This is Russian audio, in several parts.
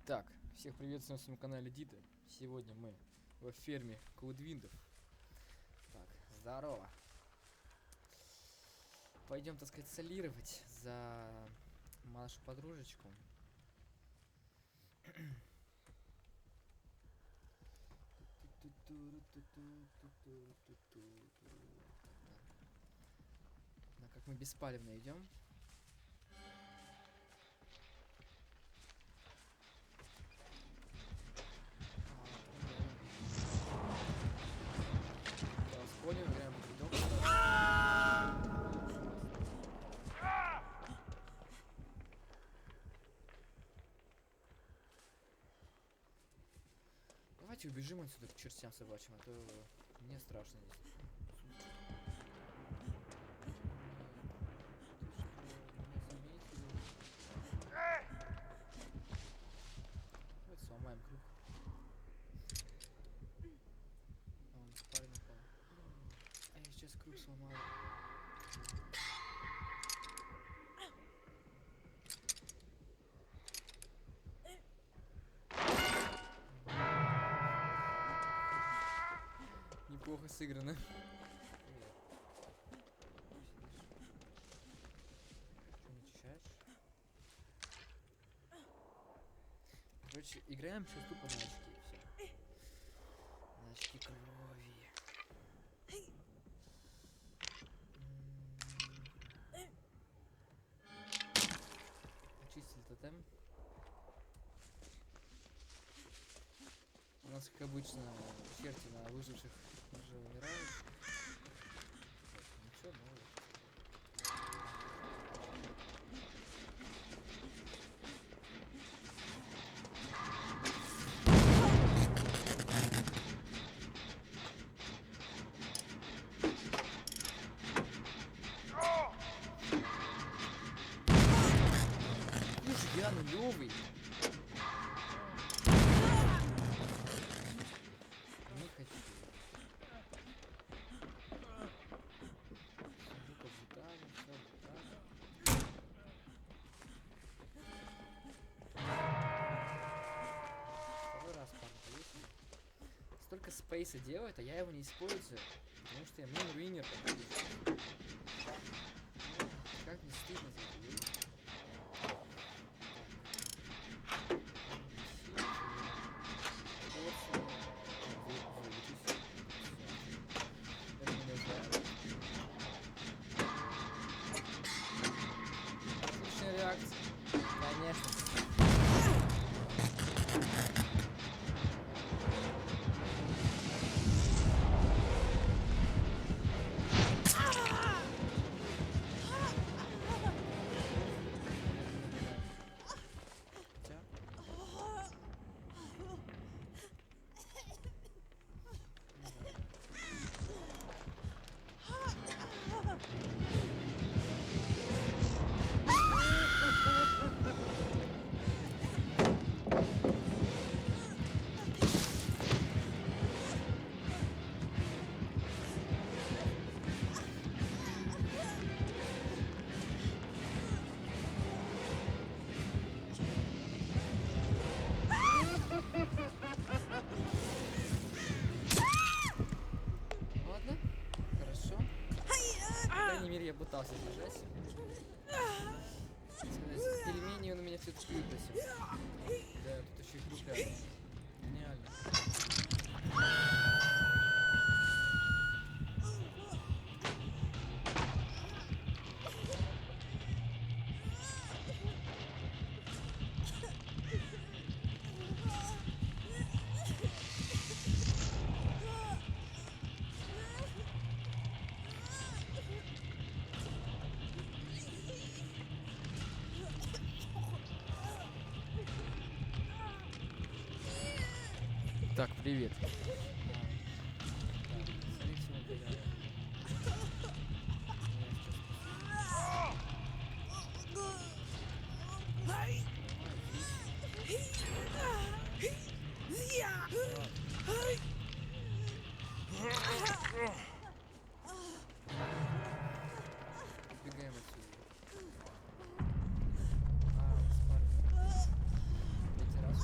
Итак, всех приветствую на своем канале Дита. Сегодня мы во ферме Клудвиндов. Так, здорово. Пойдем, так сказать, солировать за нашу подружечку. Да, как мы беспалевно идем. Понял, прям идем. Давайте убежим отсюда к чертям собачьим, а то мне страшно здесь. Давайте сломаем круг. А он парень упал. А я сейчас круг сломаю. Неплохо сыграно. Что не чищаешь? Короче, играем сейчас тупо на очки и все. На очки крови. Очистили тотем. У нас, как обычно, черти на выживших уже умирают. Ничего нового. Слушай, я нулевый. Не хочу. Сундук обжитали, все обжитали. Второй раз панк. Столько спейса делает, а я его не использую, потому что я мин-руинер. Как не стыдно за это. Отличная реакция. Конечно. Ладно, хорошо. По крайней мере, я пытался бежать. Пельмени он у меня все-таки выбросил. Да, тут еще и круг рядом. Гениально. Так, привет. Убегаем отсюда. Спарринг. Третий раз.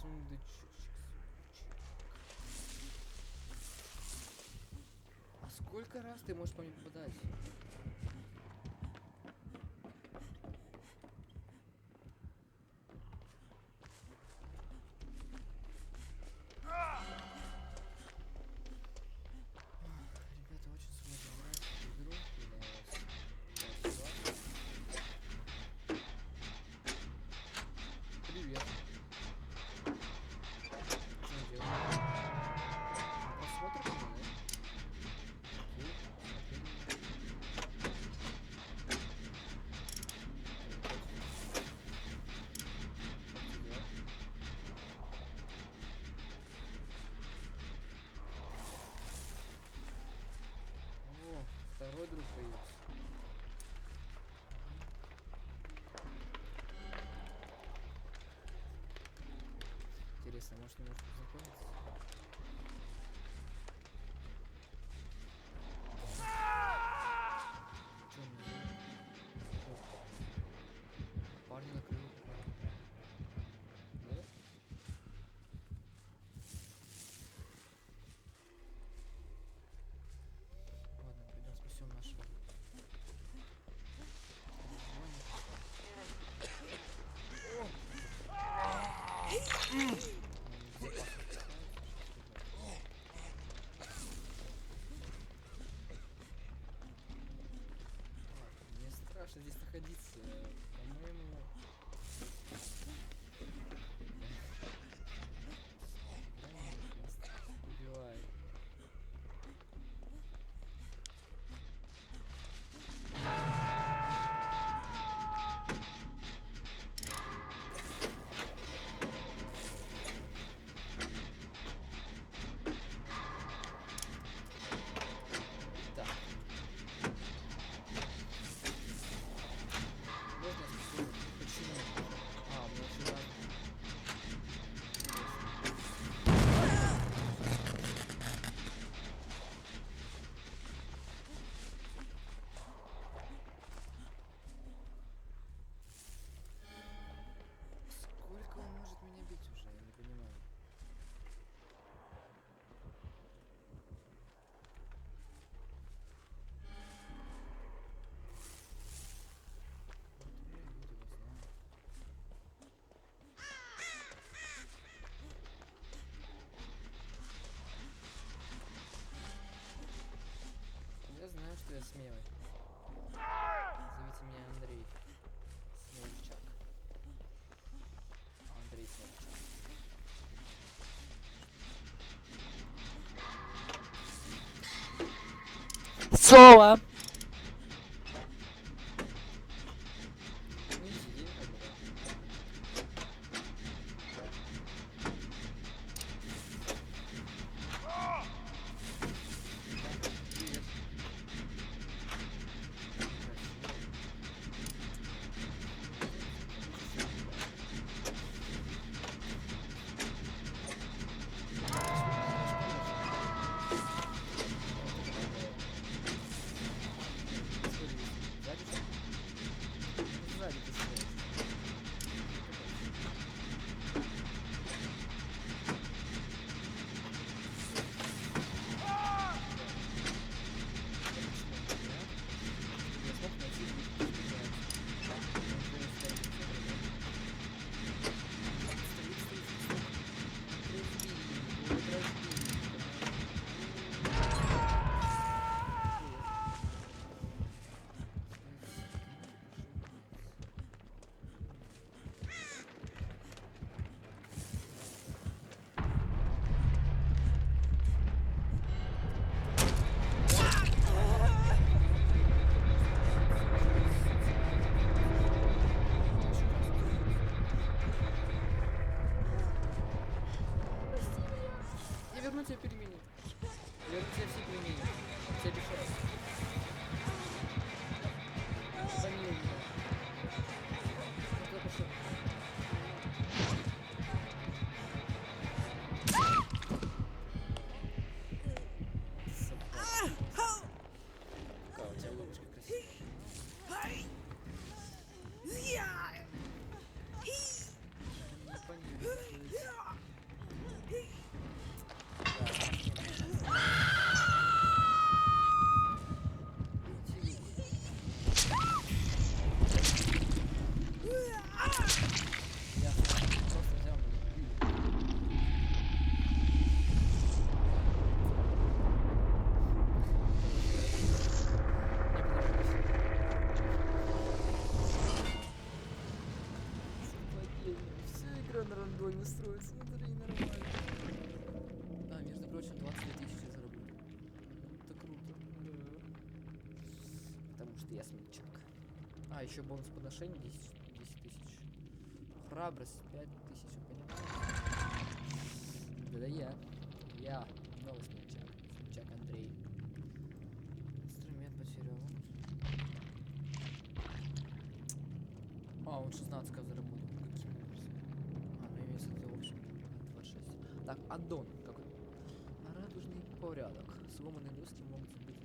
сундучок. А сколько раз ты можешь по мне попадать? Ребята, очень сложно играть в эту игру. Привет. Что мы делаем? Посмотрим, да? Окей, смотрим. Как дела? О, второй друг появился. Интересно, может не может познакомиться? Чё он мне делает? О, парня накрыл. Да? Ладно, пойдем спасем нашего друга. Мне страшно здесь находиться. По-моему... Убивай. Так. Можно я спрошу, почему? А, у меня еще раз. Сколько он может меня бить уже? Я не понимаю. Вот я люди его знаю. Я знаю, что я смелый. Зовите меня Андрей. Смельчак. Андрей Смельчак. Слово. Ну и сидим тогда. Привет. Сзади ты стоишь. Я смог найти Я верну тебе пельмени. Я верну тебе все пельмени. Я тебе обещаю. Помилуй меня. Ну, куда пошел? Собака. Какая у тебя улыбочка красивая. Не понятно. Прикольно строится, смотри, нормально. Да, между прочим, 22 тысячи заработал. Это круто. Да. Потому что я смельчак. А, еще бонус подношений 10 тысяч. Храбрость 5 тысяч, вы понимаете? Да я новый смельчак. Смельчак Андрей. Инструмент потерял. А, он 16 заработал. Каким образом? А, ну имеется в виду, в общем, 26. Так, аддон какой? Радужный порядок. Сломанные доски могут быть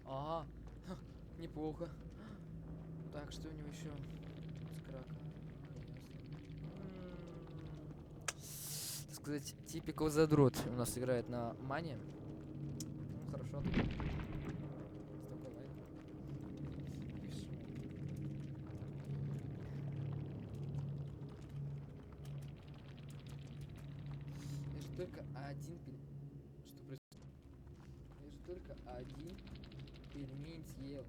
Ага, неплохо. Так, что у него еще? Скрака. Так сказать, типикал задрот у нас играет на мане. Ну, хорошо. Столько лайк. Пишу. Я же только один Что происходит? Я же только один пельмень съел.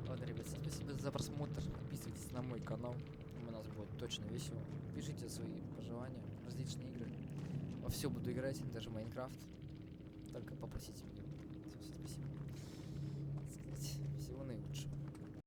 Ладно, ребят, всем спасибо за просмотр. Подписывайтесь на мой канал. У нас будет точно весело. Пишите свои пожелания, различные игры. Во все буду играть, даже Майнкрафт. Только попросите меня.